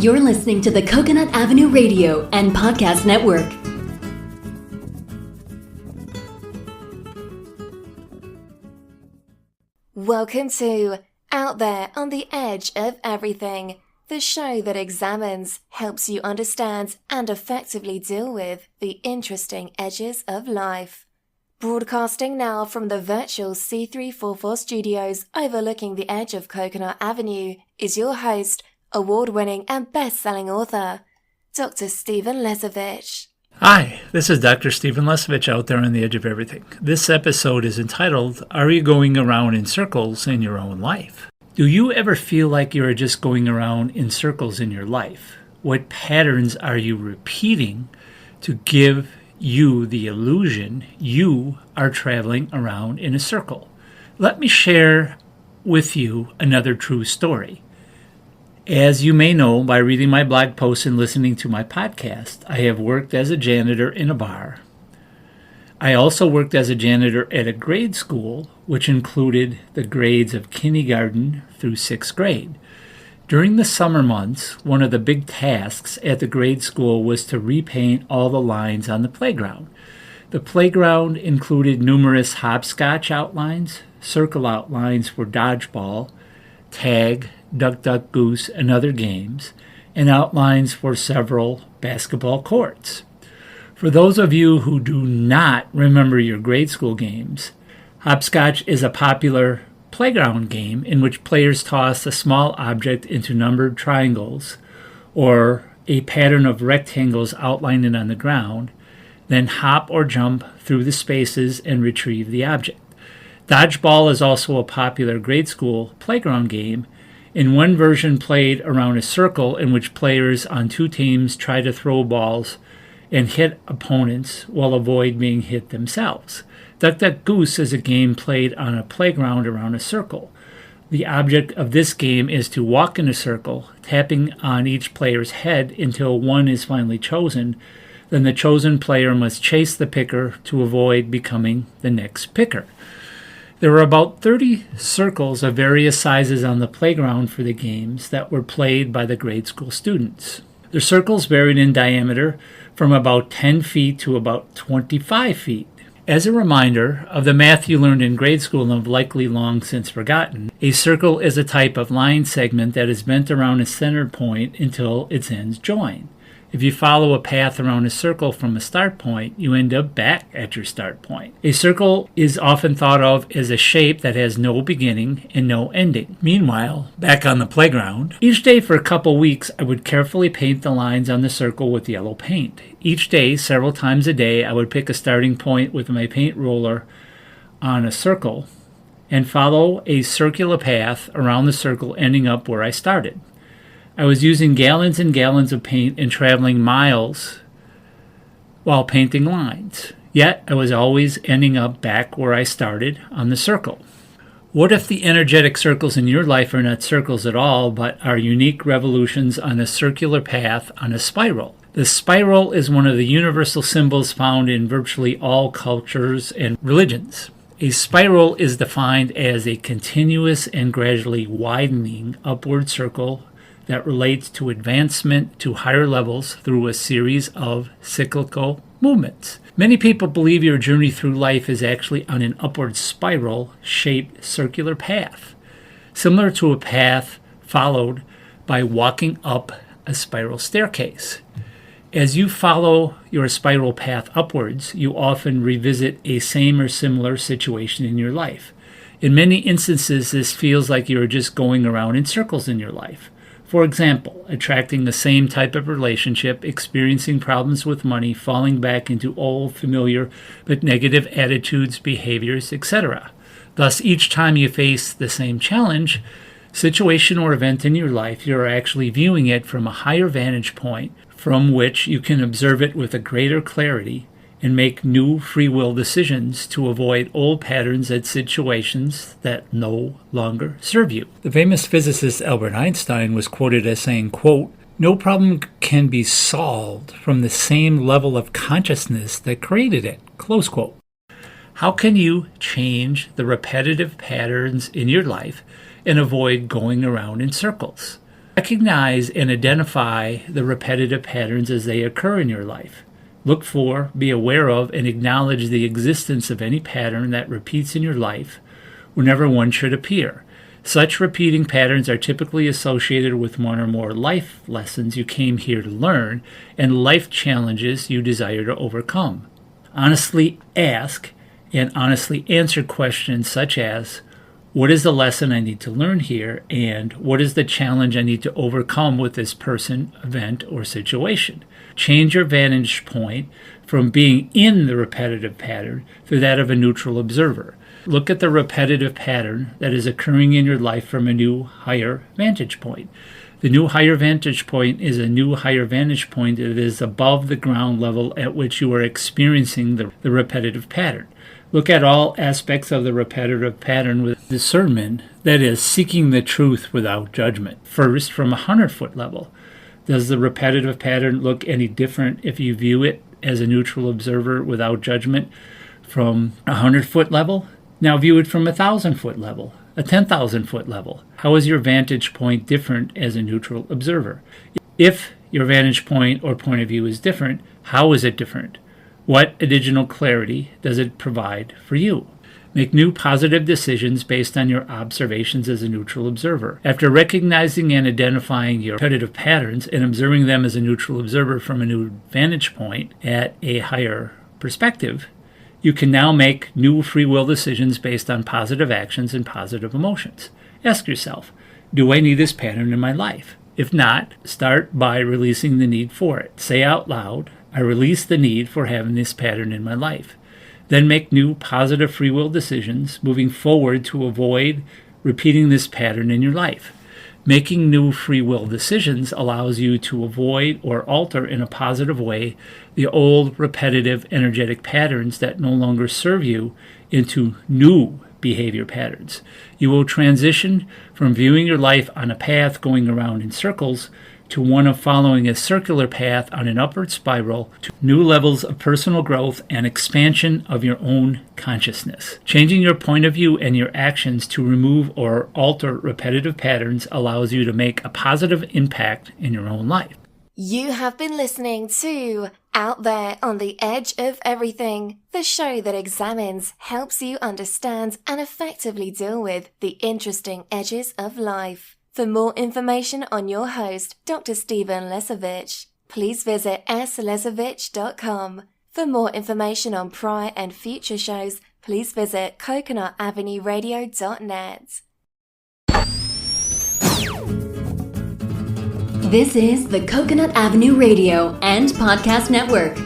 You're listening to the Coconut Avenue Radio and Podcast Network. Welcome to Out There on the Edge of Everything, the show that examines, helps you understand, and effectively deal with the interesting edges of life. Broadcasting now from the virtual C344 studios overlooking the edge of Coconut Avenue is your host, award-winning and best-selling author, Dr. Stephen Lesovich. Hi, this is Dr. Stephen Lesovich out there on the edge of everything. This episode is entitled, Are You Going Around in Circles in Your Own Life? Do you ever feel like you're just going around in circles in your life? What patterns are you repeating to give you the illusion you are traveling around in a circle? Let me share with you another true story. As you may know by reading my blog posts and listening to my podcast, I have worked as a janitor in a bar. I also worked as a janitor at a grade school, which included the grades of kindergarten through 6th grade. During the summer months, one of the big tasks at the grade school was to repaint all the lines on the playground. The playground included numerous hop-scotch outlines, circle outlines for dodgeball, tag, duck, duck, goose, and other games, and outlines for several basketball courts. For those of you who do not remember your grade school games, hopscotch is a popular playground game in which players toss a small object into numbered triangles or a pattern of rectangles outlined on the ground, then hop or jump through the spaces and retrieve the object. Dodgeball is also a popular grade school playground game. In one version played around a circle in which players on two teams try to throw balls and hit opponents while avoid being hit themselves. Duck, Duck, Goose is a game played on a playground around a circle. The object of this game is to walk in a circle, tapping on each player's head until one is finally chosen. Then the chosen player must chase the picker to avoid becoming the next picker. There were about 30 circles of various sizes on the playground for the games that were played by the grade school students. The circles varied in diameter from about 10 feet to about 25 feet. As a reminder of the math you learned in grade school and have likely long since forgotten, a circle is a type of line segment that is bent around a center point until its ends join. If you follow a path around a circle from a start point, you end up back at your start point. A circle is often thought of as a shape that has no beginning and no ending. Meanwhile, back on the playground, each day for a couple weeks, I would carefully paint the lines on the circle with yellow paint. Each day, several times a day, I would pick a starting point with my paint roller on a circle and follow a circular path around the circle ending up where I started. I was using gallons and gallons of paint and traveling miles while painting lines. Yet I was always ending up back where I started on the circle. What if the energetic circles in your life are not circles at all, but are unique revolutions on a circular path on a spiral? The spiral is one of the universal symbols found in virtually all cultures and religions. A spiral is defined as a continuous and gradually widening upward circle that relates to advancement to higher levels through a series of cyclical movements. Many people believe your journey through life is actually on an upward spiral-shaped circular path, similar to a path followed by walking up a spiral staircase. As you follow your spiral path upwards, you often revisit a same or similar situation in your life. In many instances, this feels like you're just going around in circles in your life. For example, attracting the same type of relationship, experiencing problems with money, falling back into old, familiar, but negative attitudes, behaviors, etc. Thus, each time you face the same challenge, situation, or event in your life, you're actually viewing it from a higher vantage point from which you can observe it with a greater clarity and make new free will decisions to avoid old patterns and situations that no longer serve you. The famous physicist Albert Einstein was quoted as saying, quote, "No problem can be solved from the same level of consciousness that created it," close quote. How can you change the repetitive patterns in your life and avoid going around in circles? Recognize and identify the repetitive patterns as they occur in your life. Look for, be aware of, and acknowledge the existence of any pattern that repeats in your life whenever one should appear. Such repeating patterns are typically associated with one or more life lessons you came here to learn and life challenges you desire to overcome. Honestly ask and honestly answer questions such as, what is the lesson I need to learn here, and what is the challenge I need to overcome with this person, event, or situation? Change your vantage point from being in the repetitive pattern to that of a neutral observer. Look at the repetitive pattern that is occurring in your life from a new, higher vantage point. The new higher vantage point is a new higher vantage point that is above the ground level at which you are experiencing the repetitive pattern. Look at all aspects of the repetitive pattern with discernment, that is, seeking the truth without judgment. First, from a 100-foot level. Does the repetitive pattern look any different if you view it as a neutral observer without judgment from a 100-foot level? Now view it from a 1,000-foot level, a 10,000-foot level. How is your vantage point different as a neutral observer? If your vantage point or point of view is different, how is it different? What additional clarity does it provide for you? Make new positive decisions based on your observations as a neutral observer. After recognizing and identifying your repetitive patterns and observing them as a neutral observer from a new vantage point at a higher perspective, you can now make new free will decisions based on positive actions and positive emotions. Ask yourself, do I need this pattern in my life? If not, start by releasing the need for it. Say out loud, I release the need for having this pattern in my life. Then make new positive free will decisions moving forward to avoid repeating this pattern in your life. Making new free will decisions allows you to avoid or alter in a positive way the old repetitive energetic patterns that no longer serve you into new behavior patterns. You will transition from viewing your life on a path going around in circles to one of following a circular path on an upward spiral to new levels of personal growth and expansion of your own consciousness. Changing your point of view and your actions to remove or alter repetitive patterns allows you to make a positive impact in your own life. You have been listening to Out There on the Edge of Everything, the show that examines, helps you understand, and effectively deal with the interesting edges of life. For more information on your host, Dr. Stephen Lesavich, please visit slesavich.com. For more information on prior and future shows, please visit coconutavenueradio.net. This is the Coconut Avenue Radio and Podcast Network.